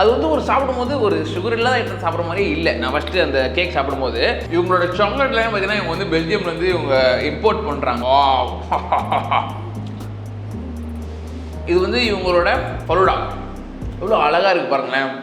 அது வந்து ஒரு சாப்பிடும்போது ஒரு சுகர் இல்லாத ஐட்டம் சாப்பிட்ற மாதிரியே இல்லை. நான் ஃபஸ்ட்டு அந்த கேக் சாப்பிடும்போது இவங்களோட சாக்லேட்லாம் பார்த்தீங்கன்னா இவங்க வந்து பெல்ஜியம்லேருந்து இவங்க இம்போர்ட் பண்ணுறாங்க. இது வந்து இவங்களோட ஃபலூடா எவ்வளோ அழகாக இருக்குது பாருங்களேன்.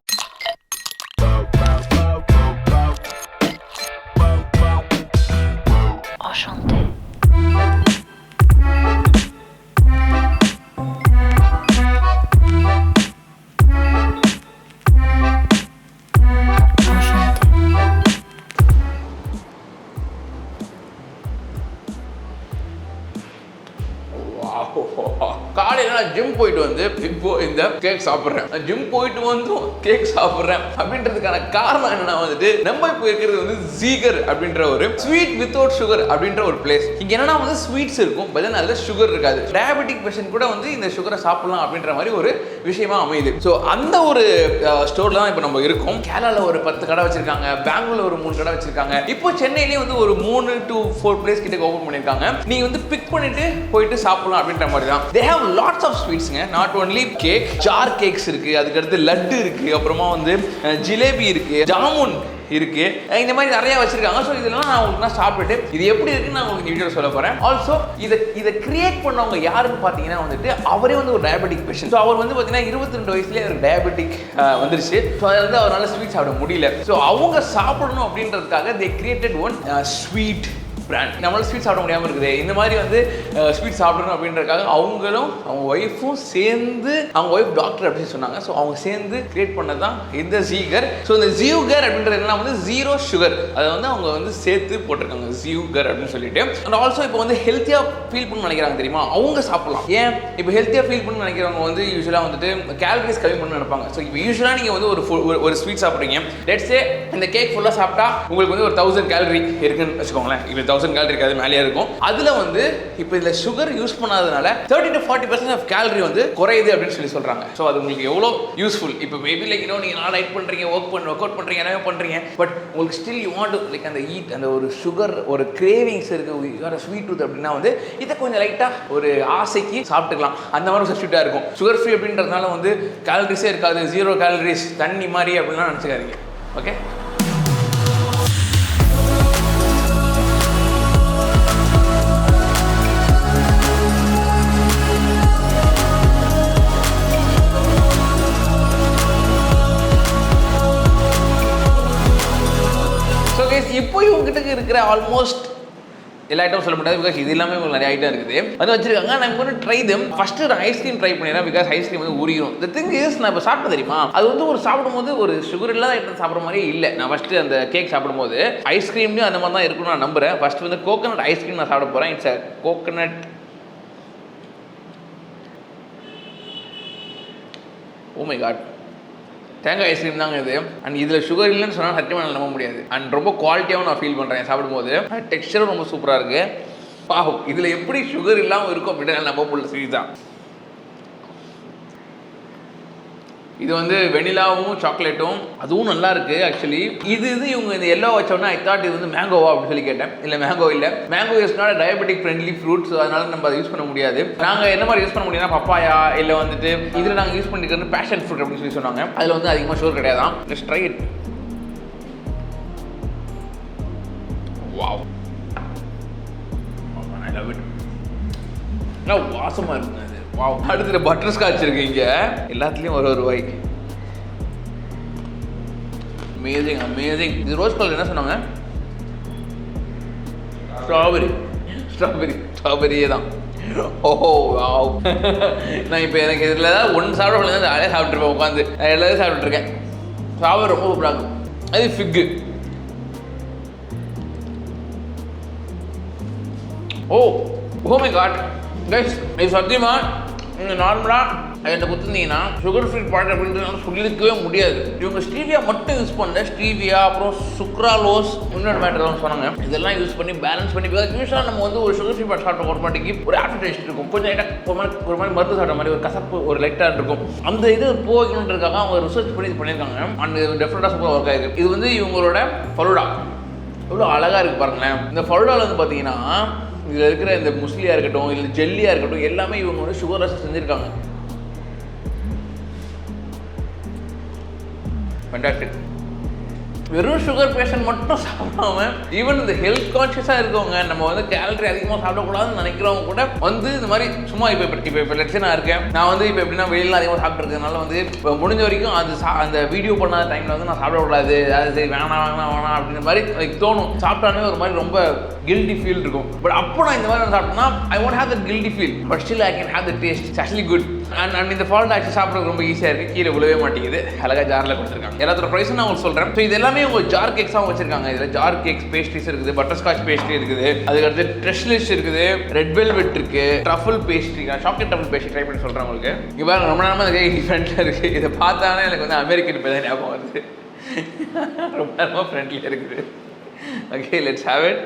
காலையில் நான் ஜிம் போயிட்டு வந்து இப்போ இந்த கேக் சாப்பிட்றேன். ஜிம் போயிட்டு வந்தும் கேக் சாப்பிட்றேன் அப்படின்றதுக்கான காரணம் என்னன்னா வந்துட்டு நம்ம இப்போ இருக்கிறது வந்து ஜீகர் அப்படின்ற ஒரு ஸ்வீட் வித்தவுட் சுகர் அப்படின்ற ஒரு பிளேஸ். இங்க என்னன்னா வந்து ஸ்வீட்ஸ் இருக்கும், பட் அதுல சுகர் இருக்காது. டயபெட்டிக் பேஷண்ட் கூட வந்து இந்த சுகரை சாப்பிடலாம் அப்படின்ற மாதிரி ஒரு விஷயமா அமையுது. ஸோ அந்த ஒரு ஸ்டோர்ல தான் இப்போ நம்ம இருக்கோம். கேரளால ஒரு 10 கடை வச்சிருக்காங்க, பெங்களூர்ல ஒரு 3 கடை வச்சிருக்காங்க, இப்போ சென்னையிலேயே வந்து ஒரு 3 to 4 பிளேஸ் கிட்ட ஓபன் பண்ணிருக்காங்க. நீங்க வந்து பிக் பண்ணிட்டு போயிட்டு சாப்பிடலாம் அப்படின்ற மாதிரி தான். They have lots of sweetsங்க, not only cake, jar cakes இருக்கு, அதுக்கு அடுத்து லட்டு இருக்கு, அப்புறமா வந்து ஜிலேபி இருக்கு, ஜாமுன் இருக்கு, இந்த மாதிரி நிறைய வச்சிருக்காங்க. ஸோ இதெல்லாம் நான் உங்களுக்கு சாப்பிட்டுட்டு இது எப்படி இருக்குன்னு நான் உங்களுக்கு வீடியோ சொல்ல போறேன். ஆல்சோ இதை கிரியேட் பண்ணவங்க யாருன்னு பார்த்தீங்கன்னா வந்துட்டு அவரே வந்து ஒரு டயபெட்டிக் பேஷண்ட். ஸோ அவர் வந்து பார்த்தீங்கன்னா 22 வயசுலேயே ஒரு டயபெட்டிக் வந்துருச்சு. ஸோ அதை வந்து அவரால் ஸ்வீட் சாப்பிட முடியல. ஸோ அவங்க சாப்பிடணும் அப்படின்றதுக்காக they created one sweet brand. நம்மளால ஸ்வீட் சாப்பிட முடியாமல் இருக்குது. இந்த மாதிரி வந்து ஸ்வீட் சாப்பிடணும் அப்படின்றதுக்காக அவங்களும் அவங்க ஒய்ஃபும் சேர்ந்து, அவங்க ஒய்ஃப் டாக்டர் அப்படின்னு சொன்னாங்க. ஸோ அவங்க சேர்ந்து கிரியேட் பண்ணது தான் இந்த ஜீகர். ஸோ இந்த ஜீகர் அப்படின்றது என்னன்னா வந்து ஜீரோ சுகர், அதை வந்து அவங்க வந்து சேர்த்து போட்டிருக்காங்க ஜீகர் அப்படின்னு சொல்லிட்டு. அண்ட் ஆல்சோ இப்போ வந்து ஹெல்த்தியாக ஃபீல் பண்ண நினைக்கிறாங்க தெரியுமா, அவங்க சாப்பிடலாம். ஏன் இப்போ ஹெல்த்தியாக ஃபீல் பண்ண நினைக்கிறவங்க வந்து யூஸ்வலாக வந்துட்டு கேலரிஸ் கம்மி பண்ண நினைப்பாங்க. ஸோ இப்போ யூஸ்வலாக நீங்கள் வந்து ஒரு ஸ்வீட் சாப்பிட்றீங்க, லெட்ஸ் சே இந்த கேக் ஃபுல்லாக சாப்பிட்டா உங்களுக்கு வந்து ஒரு 1000 கேலரி இருக்குன்னு வச்சுக்கோங்களேன். இப்போ 1000 கேலரி இருக்காது, மேலேயே இருக்கும். அதுல வந்து இப்போ இதுல சுகர் யூஸ் பண்ணாதனால 30 to 40% ஆஃப் கேலரி வந்து குறையுது அப்படின்னு சொல்றாங்க. ஸோ அது உங்களுக்கு எவ்வளோ யூஸ்ஃபுல். இப்போ மேபி லைக் நீங்க நான் டைட் பண்றீங்க, ஒர்க் அவுட் பண்றீங்க, எல்லாமே பண்றீங்க, பட் உங்களுக்கு still you want to like அந்த ஈட், அந்த ஒரு சுகர் ஒரு கிரேவிங்ஸ் இருக்கு, ஸ்வீட் டூத் அப்படின்னா வந்து இதை கொஞ்சம் லைட்டா ஒரு ஆசைக்கு சாப்பிட்டுக்கலாம். அந்த மாதிரி ஒரு சப்ஸ்டியூட்டா இருக்கும். சுகர் ஃப்ரீ அப்படின்றதுனால வந்து கேலரிஸே இருக்காது, 0 கேலரிஸ், தண்ணி மாதிரி அப்படின்லாம் நினச்சிக்காதீங்க. ஓகே, இப்போ இவங்ககிட்ட இருக்கிற ஆல்மோஸ்ட் எல்லா ஐட்டம் சொல்ல முடியாது, பிகாஸ் இது எல்லாமே உங்களுக்கு நிறைய ஐட்டம் இருக்குது, அது வச்சிருக்காங்க. நான் இப்போ ட்ரை தம். ஃபர்ஸ்ட் ஒரு ஐஸ்கிரீம் ட்ரை பண்ணிடுறேன், பிகாஸ் ஐஸ்கிரீம் வந்து உரியும். தி திங் இஸ், நான் இப்போ சாப்பிட்டு தெரியுமா, அது வந்து ஒரு சாப்பிடும்போது ஒரு சுகர் இல்லாத ஐட்டம் சாப்பிட்ற மாதிரியே இல்லை. நான் ஃபர்ஸ்ட் அந்த கேக் சாப்பிடும்போது ஐஸ்கிரீம்லையும் அந்த மாதிரி தான் இருக்குன்னு நான் நம்புறேன். ஃபர்ஸ்ட் வந்து கோகனட் ஐஸ்கிரீம் நான் சாப்பிட போறேன். It's a coconut. Oh my God, தேங்காய் ஐஸ்கிரீம் தாங்க இது. அண்ட் இதில் சுகர் இல்லைன்னு சொன்னால் சத்தியமாக நான் நம்ப முடியாது. அண்ட் ரொம்ப குவாலிட்டியாகவும் நான் ஃபீல் பண்ணுறேன் சாப்பிடும்போது. டெக்ஸ்டரும் ரொம்ப சூப்பராக இருக்குது. பாவம், இதில் எப்படி சுகர் இல்லாமல் இருக்கும் அப்படின்னு நம்ப முடியல. ஸ்வீட் தான் இது வந்து வெனிலாவும் சாக்லேட்டும், அதுவும் நல்லா இருக்கு ஆக்சுவலி. இது இவங்க இந்த எல்லோ வச்சோன்னா ஐ தாட் இது வந்து மேங்கோவா அப்படின்னு சொல்லி கேட்டேன். இல்லை, மேங்கோ இல்லை. Mango is not diabetic friendly fruit. So அதனால நம்ம அதை யூஸ் பண்ண முடியாது. நாங்கள் என்ன மாதிரி யூஸ் பண்ண முடியும்னா பப்பாயா, இல்லை வந்துட்டு இதில் நாங்கள் யூஸ் பண்ணிக்கிறது பேஷன் ஃப்ரூட் அப்படின்னு சொல்லி சொன்னாங்க. அதில் வந்து அதிகமாக சுகர் கிடையாதான். Let's try it. Wow, I love it. நல்லா வாசமாக இருக்குங்க. வாவ், அடுத்து பட்டர் ஸ்காட்ச் இருக்கு இங்க, எல்லாத்துலயும் ஒரு வாய். Amazing amazing. இது ரோஸ் கலர் என்ன சொன்னாங்க, ஸ்ட்ராபெரியே தான். ஓஹோ வாவ். நான் இப்போ எனக்கு இதில் ஏதாவது ஒன்று சாப்பிட அதே சாப்பிட்ருப்பேன் உட்காந்து. நான் எல்லாத்தையும் சாப்பிட்டுருக்கேன். ஸ்ட்ராபெரி ரொம்ப சூப்பராக இருக்கும். அது ஃபிக்கு. ஓ மை காட் கைஸ், இது சத்தியமா நீங்கள் நார்மலாக என்கிட்ட கொடுத்துருந்தீங்கன்னா சுகர் ஃப்ரீ ப்ராடக்ட் அப்படின்றது சொல்லியிருக்கவே முடியாது. இவங்க ஸ்டீவியா மட்டும் யூஸ் பண்ணல, ஸ்டீவியா அப்புறம் சுக்ராலோஸ், இன்னொரு மேட்டர் சொன்னாங்க. இதெல்லாம் யூஸ் பண்ணி பேலன்ஸ் பண்ணி, பிகாஸ் யூஸ்வலாக நம்ம வந்து ஒரு சுகர் ஃப்ரீ ப்ராடக்ட் சாப்பிட்ட ஒரு மாட்டிக்கு ஒரு ஆஃப்டர் டேஸ்ட் இருக்கும், கொஞ்சம் லைட்டாக ஒரு மாதிரி மருந்து சாப்பிட்ட மாதிரி ஒரு கசப்பு ஒரு லைட்டாக இருக்கும். அந்த இது போகணுன்றதுக்காக அவங்க ரிசர்ச் பண்ணி இது பண்ணியிருக்காங்க. அண்ட் டெஃபினட்டாக சூப்பராக ஒர்க் ஆகிருக்கு. இது வந்து இவங்களோட ஃபலூடா எவ்வளோ அழகாக இருக்குது பாருங்களேன். இந்த ஃபலூடாவில் வந்து பார்த்தீங்கன்னா இதில் இருக்கிற இந்த முஸ்லியாக இருக்கட்டும், இல்லை ஜெல்லியாக இருக்கட்டும், எல்லாமே இவங்க வந்து சுகர் ரசம் செஞ்சுருக்காங்க. ஃபண்டாஸ்டிக். வெறும் சுகர் பேஷண்ட் மட்டும் சாப்பிடாம ஈவன் இந்த ஹெல்த் கான்ஷியஸாக இருக்கவங்க, நம்ம வந்து கேலரி அதிகமாக சாப்பிடக்கூடாதுன்னு நினைக்கிறவங்க கூட வந்து இந்த மாதிரி சும்மா இப்போ லட்சம் நான் இருக்கேன், நான் வந்து இப்போ எப்படின்னா வெளியில் அதிகமாக சாப்பிட்ருக்கனால வந்து இப்போ முடிஞ்ச வரைக்கும் அந்த வீடியோ பண்ணாத டைமில் வந்து நான் சாப்பிடக்கூடாது, அது சரி வேணாம் அப்படின்ற மாதிரி லைக் தோணும். சாப்பிட்டானே ஒரு மாதிரி ரொம்ப கில்ட்டி ஃபீல் இருக்கும். பட் அப்போ நான் இந்த மாதிரி நான் சாப்பிட்டேன்னா I won't have the guilty feel, but still I can have the taste. It's actually good. And இந்த ஃபால்ட் ஆக்சுவலி சாப்பிட்றது ரொம்ப ஈஸியாக இருக்குது, கீழே விழவே மாட்டேங்குது. அழகாக ஜாரில் கொடுத்துருக்காங்க. எல்லாத்தோட ப்ரைஸும் நான் உங்களுக்கு சொல்கிறேன். ஸோ இது எல்லாமே உங்கள் ஜார் கேக்ஸாகவும் வச்சிருக்காங்க. இதில் ஜார் கேக்ஸ் பேஸ்ட்ரிஸ் இருக்குது, பட்டர்ஸ்காட்ச் பேஸ்ட்ரி இருக்குது, அதுக்கடுத்து ட்ரெஷ்லிஷ் இருக்குது, ரெட் வெல்வெட் இருக்குது, truffle pastry, chocolate truffle pastry try பண்ணி சொல்கிறேன் உங்களுக்கு. இப்போ ரொம்ப நேரமாக அந்த கேக் ஃப்ரெண்டில் இருக்குது. இதை பார்த்தாலே எனக்கு வந்து அமெரிக்கன் பேர் ஞாபகம் வருது. ரொம்ப நேரமாக ஃப்ரெண்ட்லியாக இருக்குது. Okay, let's have it.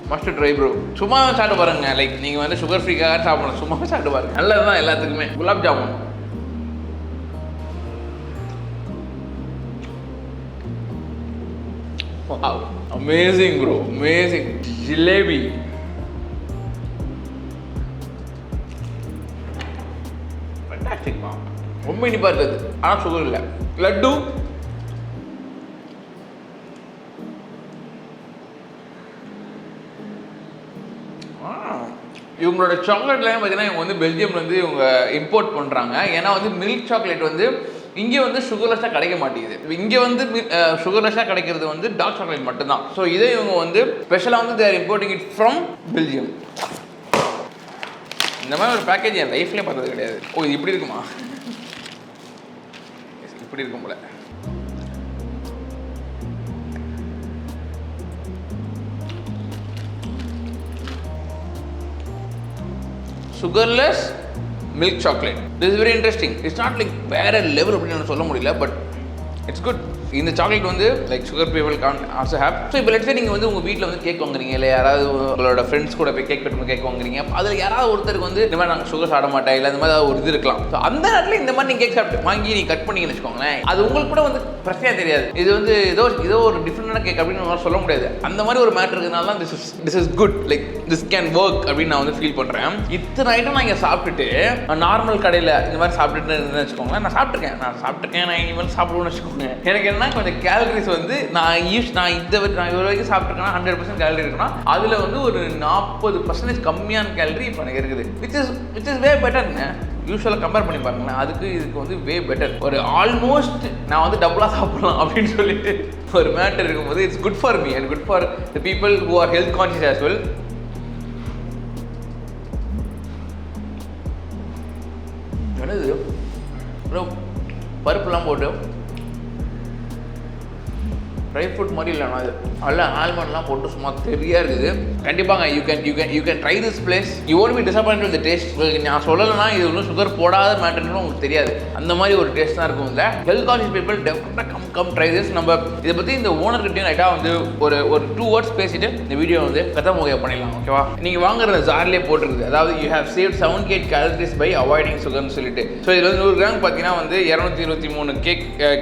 Must try bro. சும்மா சாப்பிட்டு பாருங்க. லைக் நீங்கள் வந்து சுகர் ஃப்ரீக்காக சாப்பிடணும், சும்மா சாப்பிட்டு பாருங்க. நல்லது தான் எல்லாத்துக்குமே. Gulab jamun amazing bro, amazing. Jalebi ஃபண்டாஸ்டிக்மா, ரொம்ப இனிப்பாக இருக்குது ஆனால் சுகர் இல்லை. லட்டு இவங்களோட சாக்லேட்லாம் பார்த்தீங்கன்னா இவங்க வந்து பெல்ஜியம்லேருந்து இவங்க இம்போர்ட் பண்ணுறாங்க. ஏன்னா வந்து மில்க் சாக்லேட் வந்து இங்கே வந்து சுகர்லெஸ்ஸாக கிடைக்க மாட்டேங்குது. இங்கே வந்து சுகர்லெஸ்ஸாக கிடைக்கிறது வந்து டார்க் சாக்லேட் மட்டும்தான். ஸோ இதை இவங்க வந்து ஸ்பெஷலாக வந்து தேர் இம்போர்ட்டிங் இட் ஃப்ரம் பெல்ஜியம். இந்த மாதிரி ஒரு பேக்கேஜ் என் லைஃப்லேயே பார்த்தது கிடையாது. ஓ, இது இப்படி இருக்குமா? இப்படி இருக்கும் போல. sugarless milk chocolate. This is very interesting. It's not like வேற லெவல் அப்படின்னு சொல்ல முடியல, பட் இட்ஸ் குட். இந்த சாக்லேட் வந்து like sugar people can also have. So இப்போ லெட்ஸ் சே நீங்கள் வந்து உங்கள் வீட்டில் வந்து கேக் வாங்குறீங்க, இல்லை யாராவது உங்களோட ஃப்ரெண்ட்ஸ் கூட போய் கேக் கட்டும்போது கேக் வாங்குறீங்க, அதில் யாராவது ஒருத்தருக்கு வந்து இந்த மாதிரி நாங்கள் சுகர் சாப்பிட மாட்டேன், இல்லை இந்த மாதிரி ஒரு இது இருக்கலாம். ஸோ அந்த நேரத்தில் இந்த மாதிரி நீங்கள் கேக் சாப்பிட்டு வாங்கி நீங்கள் கட் பண்ணிங்கன்னு வச்சுக்கோங்களேன், அது உங்களுக்கு கூட வந்து பிரச்சனையாக தெரியாது. இது வந்து ஏதோ ஒரு டிஃப்ரெண்டான கேக் அப்படின்னு சொல்ல முடியாது. அந்த மாதிரி ஒரு மேட்டர் இருக்கிறதுனால தான் this is good, like this can work அப்படின்னு நான் வந்து ஃபீல் பண்ணுறேன். இத்தனை ஐட்டம் நான் இங்கே சாப்பிட்டுட்டு நார்மல் கடையில் இந்த மாதிரி சாப்பிட்டுட்டு இருந்தேன்னு வச்சுக்கோங்களேன், நான் சாப்பிட்ருக்கேன், நான் இனிமேல் சாப்பிடுவேன்னு வச்சுக்கோங்க. எனக்கு என்ன கொஞ்சம் கேலரிஸ் வந்து நான் இவ்வளோ வரைக்கும் சாப்பிட்ருக்கேன்னா 100% கேலரி இருக்குன்னா அதில் வந்து ஒரு 40% கம்மியான கேலரி இப்போ எனக்கு இருக்குது. விச் இஸ் வே பெட்டர்ங்க. யூஸ்வலாக கம்பேர் பண்ணி பாருங்களேன், அதுக்கு இதுக்கு வந்து வே பெட்டர். ஒரு ஆல்மோஸ்ட் நான் வந்து டபுளாக சாப்பிடலாம் அப்படின்னு சொல்லிட்டு ஒரு மேட்டர் இருக்கும்போது it's good for me and good for the people who are health conscious as well. என்னது பருப்புலாம் போட்டு ட்ரை ஃப்ரூட் மாதிரி இல்லைண்ணா, அது நல்ல ஆல்மண்ட்லாம் போட்டு சும்மா தெரியா இருக்குது. கண்டிப்பாங்க you can try this place. You won't be disappoint with the taste. நான் சொல்லலைன்னா இது ஒன்றும் சுகர் போடாத மேட்டர்னு உங்களுக்கு தெரியாது. அந்த மாதிரி ஒரு டேஸ்ட் தான் இருக்கும். இல்லை ஹெல்த் கான்ஷியஸ் பீப்பிள் டெஃபினட்டாக கம் ட்ரை திஸ். நம்ம இதை பற்றி இந்த ஓனர்கிட்டையும் ரைட்டாக வந்து ஒரு 2 words பேசிட்டு இந்த வீடியோ வந்து கதமுகையாக பண்ணிடலாம். ஓகேவா? நீங்கள் வாங்குற ஜார்லேயே போட்டுருக்குது, அதாவது you have save 78 calories by avoiding சுகர்னு சொல்லிட்டு. ஸோ இதில் வந்து 100 கிராம் பார்த்தீங்கன்னா வந்து 223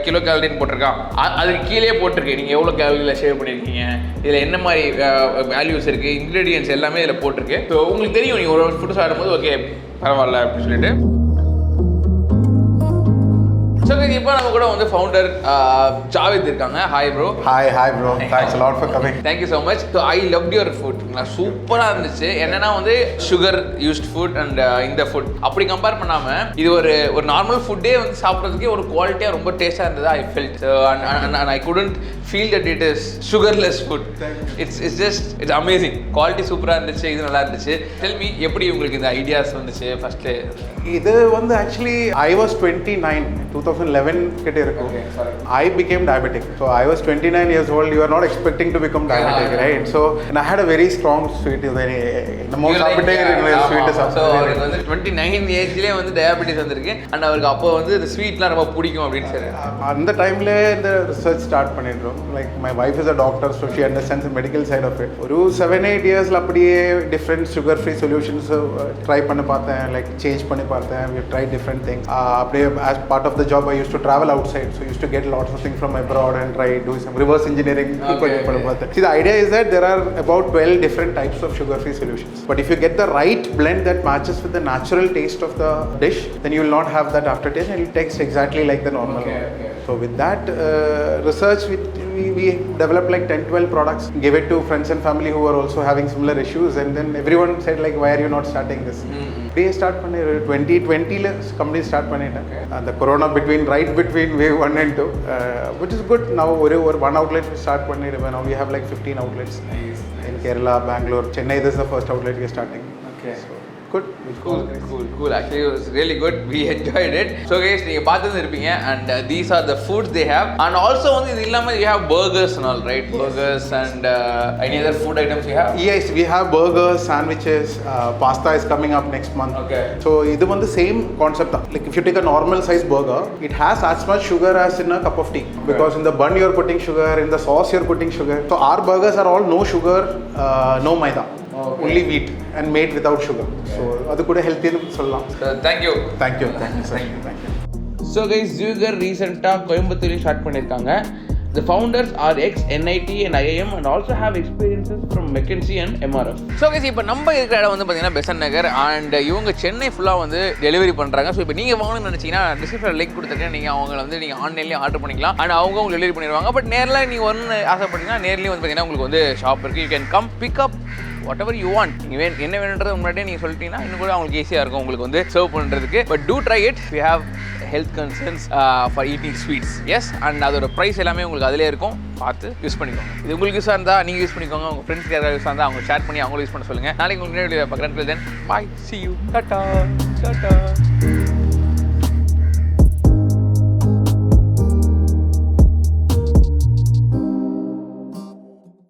கிலோ கேலரின்னு போட்டிருக்கான். அதுக்கு கீழே போட்டிருக்கு நீங்கள் எவ்வளோ கேலரியில் சேவ் பண்ணியிருக்கீங்க, இதில் என்ன மாதிரி வேல்யூஸ் இருக்குது, இன்க்ரீடியன்ஸ் எல்லாமே இதில் போட்டிருக்கு. ஸோ உங்களுக்கு தெரியும் நீங்கள் ஒரு ஃபுட்டு சாப்பிடும்போது ஓகே பரவாயில்ல அப்படின்னு சொல்லிட்டு. ஸோ இப்போ நம்ம கூட வந்து ஃபவுண்டர் ஜாவேத் இருக்காங்க. Hi bro. Hi bro, thanks a lot for coming. Thank you so much. So I loved your food. சூப்பராக இருந்துச்சு. என்னன்னா வந்து சுகர் யூஸ்ட் ஃபுட் அண்ட் இந்த ஃபுட் அப்படி கம்பேர் பண்ணாமல் இது ஒரு நார்மல் ஃபுட்டே வந்து சாப்பிட்றதுக்கே ஒரு குவாலிட்டியாக ரொம்ப டேஸ்ட்டாக இருந்தது. I felt and I couldn't feel that it is sugarless food. It's just it's amazing. Quality சூப்பராக இருந்துச்சு, இது நல்லா இருந்துச்சு. Tell me எப்படி உங்களுக்கு இந்த ஐடியாஸ் வந்துச்சு ஃபர்ஸ்ட்டு? இது வந்து ஆக்சுவலி I was 29 2011 கிட்ட இருக்கும். I became diabetic. So I was 29 years old. You are not expecting to become diabetic, right? So and I had a very strong sweet. The most சாப்பிட்டே இருக்கிற sweet சாப்பிட்டு. So அவருக்கு வந்து 29 ஏஜ்லேயே வந்து diabetes வந்திருக்கு and அவருக்கு அப்போ வந்து இந்த ஸ்வீட்லாம் ரொம்ப பிடிக்கும் அப்படின்னு சொல்லி அந்த டைம்ல இந்த ரிசர்ச் ஸ்டார்ட் பண்ணிடுறோம். Like my wife is a doctor, so she understands the medical side of it. ஒரு 7-8 இயர்ஸ்ல அப்படியே different sugar free solutions try பண்ணி பார்த்தேன், லைக் சேஞ்ச் பண்ணி பார்த்தேன். We tried different things. அப்படியே as part of the job job, I used to travel outside. So I used to get lots of things from abroad and try do some reverse engineering. Okay. See, the idea is that there are about 12 different types of sugar-free solutions. But if you get the right blend that matches with the natural taste of the dish, then you will not have that aftertaste and it will taste exactly like the normal one. Okay. So with that research, we developed like 10-12 products, gave it to friends and family who were also having similar issues, and then everyone said like, why are you not starting this? We start 2020 company start and the corona right between wave 1 and 2, which is good. Now over one outlet we start now we have like 15 outlets in Kerala, Bangalore, Chennai. This is the first outlet we are starting. Okay. So, good. Cool. Actually, it was really good. We enjoyed it. So guys, you and these are the foods they have. And also, you have burgers and all, right? Yes. Burgers and any other food items you have? Yes, we have burgers, sandwiches, pasta is coming up next month. Okay. So, this is the same concept. Like if you take a normal size burger, it has as much sugar as in a cup of tea. Okay. Because in the bun you're putting sugar, in the sauce you're putting sugar. So, our burgers are all no sugar, no maida. Okay. Only wheat and made without sugar. Okay. So, that's good healthy. So, thank you. Thank you, sir. Thank you. So guys, Zuiger recently Coimbatore start பண்ணிருக்காங்க. The founders are ex-NIT and IIM and also have experiences from McKinsey and MRF. So guys, இப்போ நம்ம இருக்கிற இடம் பார்த்தீங்கன்னா பெசன்ட் நகர் and இவங்க சென்னை ஃபுல்லாக delivery பண்ணுறாங்க. So இப்போ நீங்கள் வாங்கணும்னு நினச்சிங்கன்னா டிஸ்கிரிப்ஷனில் லிங்க் கொடுத்துருக்கேன். நீங்கள் அவங்கள நீங்கள் ஆன்லைன்லேயே ஆர்டர் பண்ணிக்கலாம் அண்ட் அவங்க உங்களுக்கு டெலிவரி பண்ணிடுவாங்க. பட் நேரில் நீங்கள் ஒன்று ஆசைப்பட்டீங்கன்னா நேர்லேயும் பார்த்தீங்கன்னா உங்களுக்கு ஷாப் இருக்குது. You can come pick up whatever you want. நீங்கள் என்ன வேணுன்றது முன்னாடியே நீங்கள் சொல்லிட்டீங்கன்னா இன்னும் கூட அவங்களுக்கு ஈஸியாக இருக்கும் உங்களுக்கு சர்வ் பண்ணுறதுக்கு. But do try it. We have health concerns for eating sweets. Yes, and அதோட ப்ரைஸ் எல்லாமே உங்களுக்கு அதிலே இருக்கும். பார்த்து யூஸ் பண்ணிக்கோங்க. இது உங்களுக்கு யூஸாக இருந்தால் நீங்கள் யூஸ் பண்ணிக்கோங்க. உங்கள் ஃப்ரெண்ட்ஸ்க்கு யாராவது யூஸாக இருந்தால் அவங்க ஷேர் பண்ணி அவங்களும் யூஸ் பண்ண சொல்லுங்கள். நாளைக்கு உங்களுக்கு பார்க்குறேன். தென் பாய், see you, டாடா.